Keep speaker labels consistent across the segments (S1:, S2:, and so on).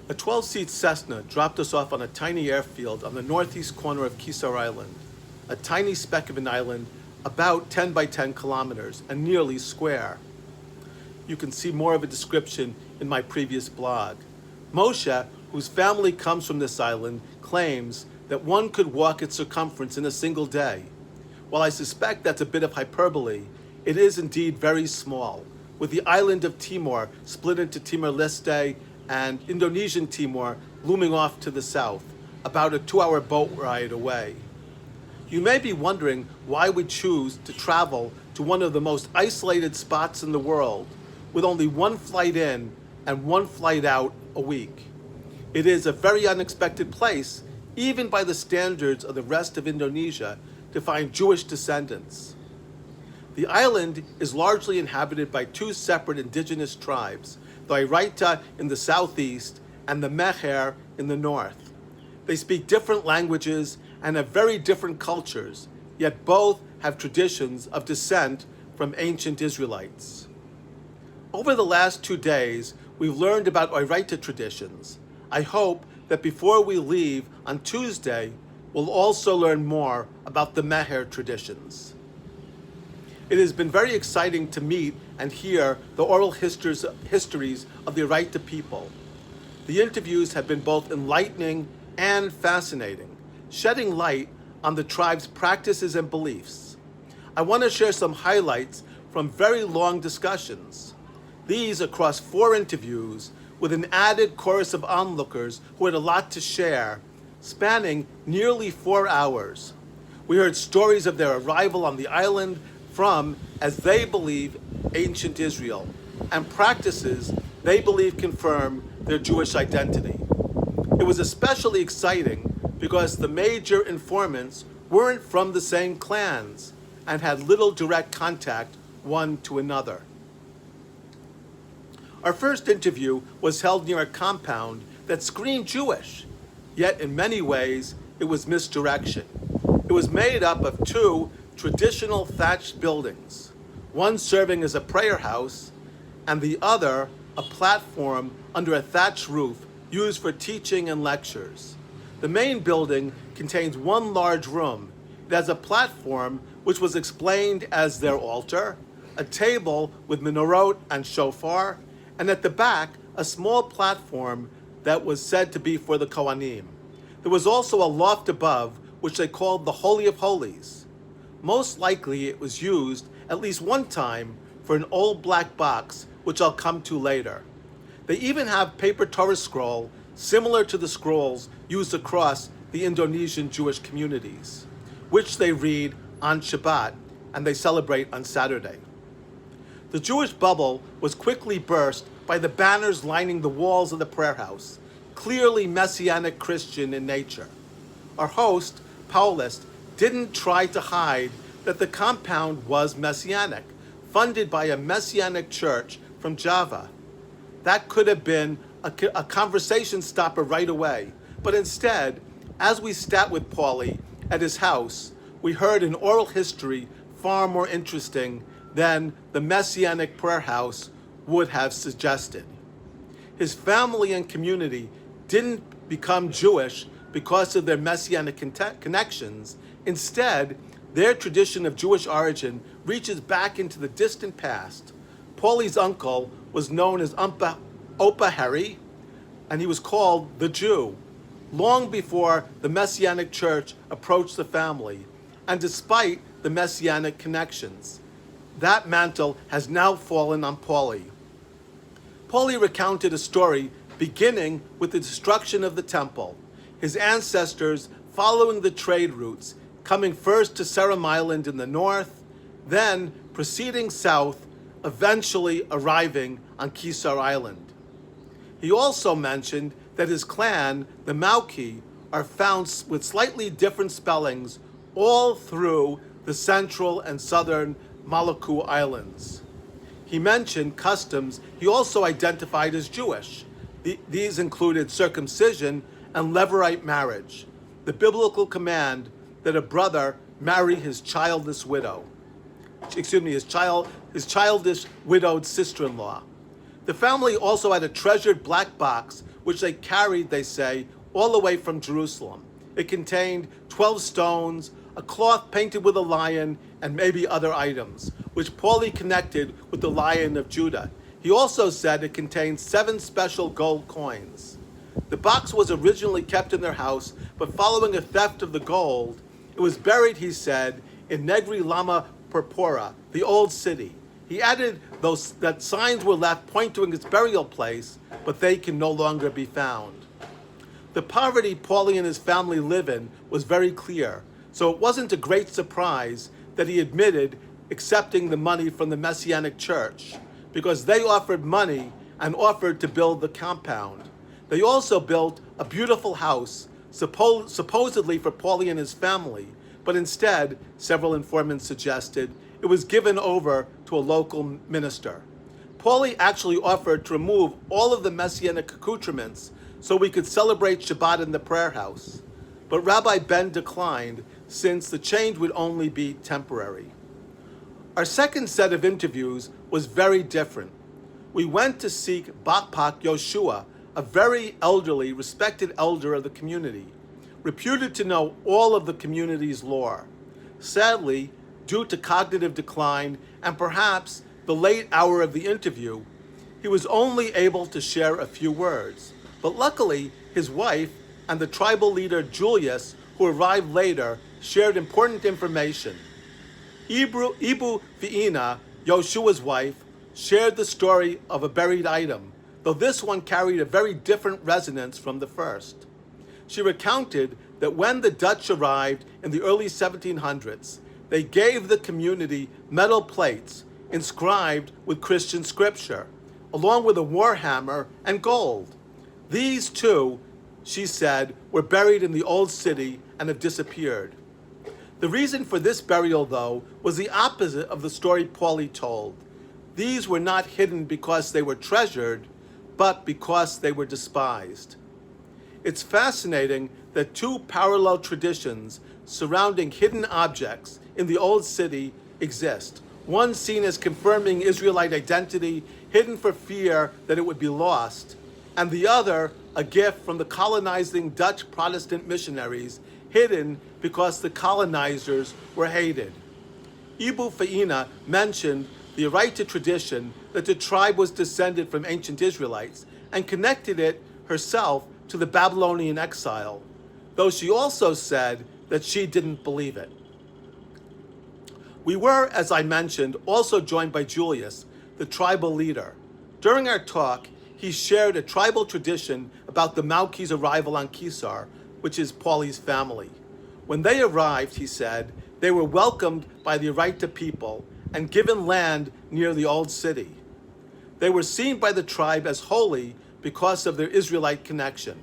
S1: A 12-seat Cessna dropped us off on a tiny airfield on the northeast corner of Kisar Island, a tiny speck of an island about 10 by 10 kilometers and nearly square. You can see more of a description in my previous blog. Moshe, whose family comes from this island, claims that one could walk its circumference in a single day. While I suspect that's a bit of hyperbole, it is indeed very small, with the island of Timor split into Timor-Leste and Indonesian Timor looming off to the south, about a 2-hour boat ride away. You may be wondering why we choose to travel to one of the most isolated spots in the world, with only one flight in and one flight out a week. It is a very unexpected place, even by the standards of the rest of Indonesia, to find Jewish descendants. The island is largely inhabited by two separate indigenous tribes, the Oirata in the southeast and the Meher in the north. They speak different languages and have very different cultures, yet both have traditions of descent from ancient Israelites. Over the last 2 days, we've learned about Oirata traditions. I hope that before we leave on Tuesday, we'll also learn more about the Meher traditions. It has been very exciting to meet and hear the oral histories of the Oirata people. The interviews have been both enlightening and fascinating, shedding light on the tribe's practices and beliefs. I want to share some highlights from very long discussions. These across 4 interviews with an added chorus of onlookers who had a lot to share, spanning nearly 4 hours. We heard stories of their arrival on the island from, as they believe, ancient Israel, and practices they believe confirm their Jewish identity. It was especially exciting because the major informants weren't from the same clans and had little direct contact one to another. Our first interview was held near a compound that screamed Jewish, yet in many ways it was misdirection. It was made up of 2 traditional thatched buildings, one serving as a prayer house and the other a platform under a thatched roof used for teaching and lectures. The main building contains one large room. It has a platform which was explained as their altar, a table with menorot and shofar, and at the back, a small platform that was said to be for the Kohanim. There was also a loft above, which they called the Holy of Holies. Most likely it was used at least one time for an old black box, which I'll come to later. They even have paper Torah scroll similar to the scrolls used across the Indonesian Jewish communities, which they read on Shabbat and they celebrate on Saturday. The Jewish bubble was quickly burst by the banners lining the walls of the prayer house, clearly Messianic Christian in nature. Our host, Paulist, didn't try to hide that the compound was Messianic, funded by a Messianic church from Java. That could have been a conversation stopper right away, but instead, as we sat with Paulie at his house, we heard an oral history far more interesting than the Messianic prayer house would have suggested. His family and community didn't become Jewish because of their Messianic connections. Instead, their tradition of Jewish origin reaches back into the distant past. Paulie's uncle was known as Opa Harry, and he was called the Jew, long before the Messianic church approached the family, and despite the Messianic connections. That mantle has now fallen on Paulie. Paulie recounted a story beginning with the destruction of the temple, his ancestors following the trade routes, coming first to Seram Island in the north, then proceeding south, eventually arriving on Kisar Island. He also mentioned that his clan, the Maui, are found with slightly different spellings all through the central and southern Maluku Islands. He mentioned customs he also identified as Jewish. These included circumcision and Levirate marriage, the biblical command that a brother marry his childless childish widowed sister-in-law. The family also had a treasured black box which they carried, they say, all the way from Jerusalem. It contained 12 stones, a cloth painted with a lion, and maybe other items, which Paulie connected with the Lion of Judah. He also said it contained 7 special gold coins. The box was originally kept in their house, but following a theft of the gold, it was buried, he said, in Negri Lama Purpura, the old city. He added that signs were left pointing to its burial place, but they can no longer be found. The poverty Paulie and his family live in was very clear, so it wasn't a great surprise that he admitted accepting the money from the Messianic church, because they offered money and offered to build the compound. They also built a beautiful house, supposedly for Paulie and his family, but instead, several informants suggested, it was given over to a local minister. Paulie actually offered to remove all of the Messianic accoutrements so we could celebrate Shabbat in the prayer house. But Rabbi Ben declined, since the change would only be temporary. Our second set of interviews was very different. We went to seek Bakpak Yoshua, a very elderly, respected elder of the community, reputed to know all of the community's lore. Sadly, due to cognitive decline and perhaps the late hour of the interview, he was only able to share a few words. But luckily, his wife and the tribal leader Julius, who arrived later, shared important information. Ibu Fi'ina, Yoshua's wife, shared the story of a buried item, though this one carried a very different resonance from the first. She recounted that when the Dutch arrived in the early 1700s, they gave the community metal plates inscribed with Christian scripture, along with a war hammer and gold. These two, she said, were buried in the old city and have disappeared. The reason for this burial, though, was the opposite of the story Paulie told. These were not hidden because they were treasured, but because they were despised. It's fascinating that 2 parallel traditions surrounding hidden objects in the old city exist. One seen as confirming Israelite identity, hidden for fear that it would be lost, and the other a gift from the colonizing Dutch Protestant missionaries, hidden because the colonizers were hated. Ibu Faina mentioned the Araita tradition that the tribe was descended from ancient Israelites and connected it herself to the Babylonian exile, though she also said that she didn't believe it. We were, as I mentioned, also joined by Julius, the tribal leader. During our talk, he shared a tribal tradition about the Maukis' arrival on Kisar, which is Paulie's family. When they arrived, he said, they were welcomed by the Araita people and given land near the old city. They were seen by the tribe as holy because of their Israelite connection.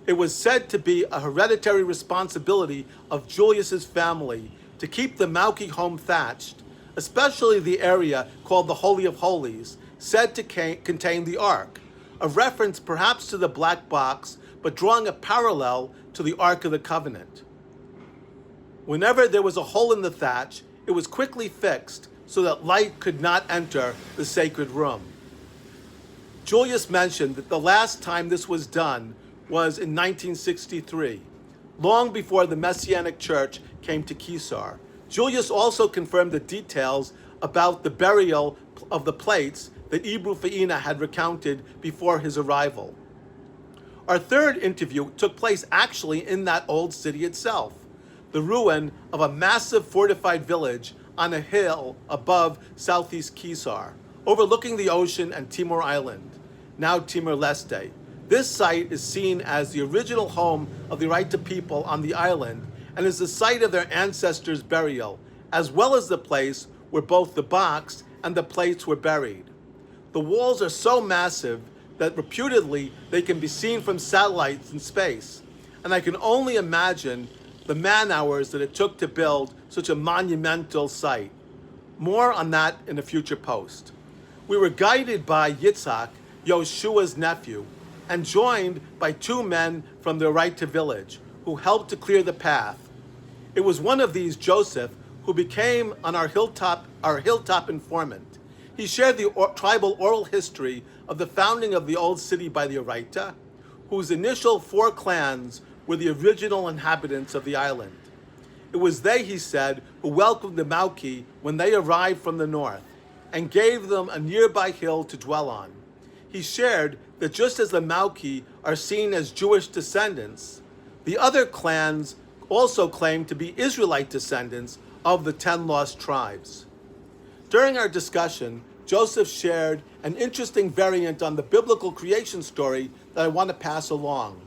S1: It was said to be a hereditary responsibility of Julius's family to keep the Mauki home thatched, especially the area called the Holy of Holies, said to contain the Ark, a reference perhaps to the black box, but drawing a parallel to the Ark of the Covenant. Whenever there was a hole in the thatch, it was quickly fixed so that light could not enter the sacred room. Julius mentioned that the last time this was done was in 1963, long before the Messianic Church came to Kisar. Julius also confirmed the details about the burial of the plates that Ibu Faina had recounted before his arrival. Our third interview took place actually in that old city itself, the ruin of a massive fortified village on a hill above southeast Kisar, overlooking the ocean and Timor Island, now Timor-Leste. This site is seen as the original home of the Araita people on the island and is the site of their ancestors' burial, as well as the place where both the box and the plates were buried. The walls are so massive that reputedly they can be seen from satellites in space, and I can only imagine the man-hours that it took to build such a monumental site. More on that in a future post. We were guided by Yitzhak, Yoshua's nephew, and joined by 2 men from the Araita village who helped to clear the path. It was one of these, Joseph, who became our hilltop informant. He shared the tribal oral history of the founding of the old city by the Araita, whose initial 4 clans were the original inhabitants of the island. It was they, he said, who welcomed the Maui when they arrived from the north and gave them a nearby hill to dwell on. He shared that just as the Maui are seen as Jewish descendants, the other clans also claim to be Israelite descendants of the 10 lost tribes. During our discussion, Joseph shared an interesting variant on the biblical creation story that I want to pass along.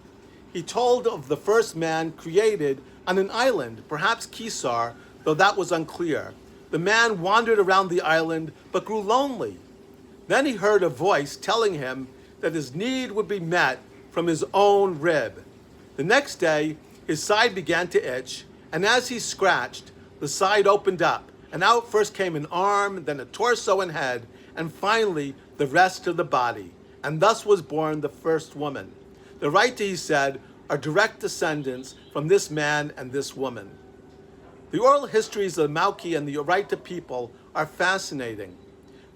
S1: He told of the first man created on an island, perhaps Kisar, though that was unclear. The man wandered around the island but grew lonely. Then he heard a voice telling him that his need would be met from his own rib. The next day, his side began to itch, and as he scratched, the side opened up, and out first came an arm, then a torso and head, and finally the rest of the body. And thus was born the first woman. The Writer, he said, are direct descendants from this man and this woman. The oral histories of the Maui and the Writer people are fascinating.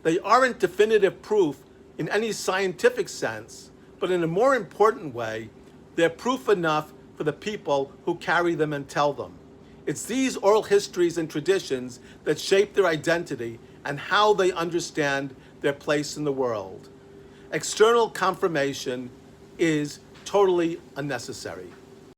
S1: They aren't definitive proof in any scientific sense, but in a more important way, they're proof enough for the people who carry them and tell them. It's these oral histories and traditions that shape their identity and how they understand their place in the world. External confirmation is totally unnecessary.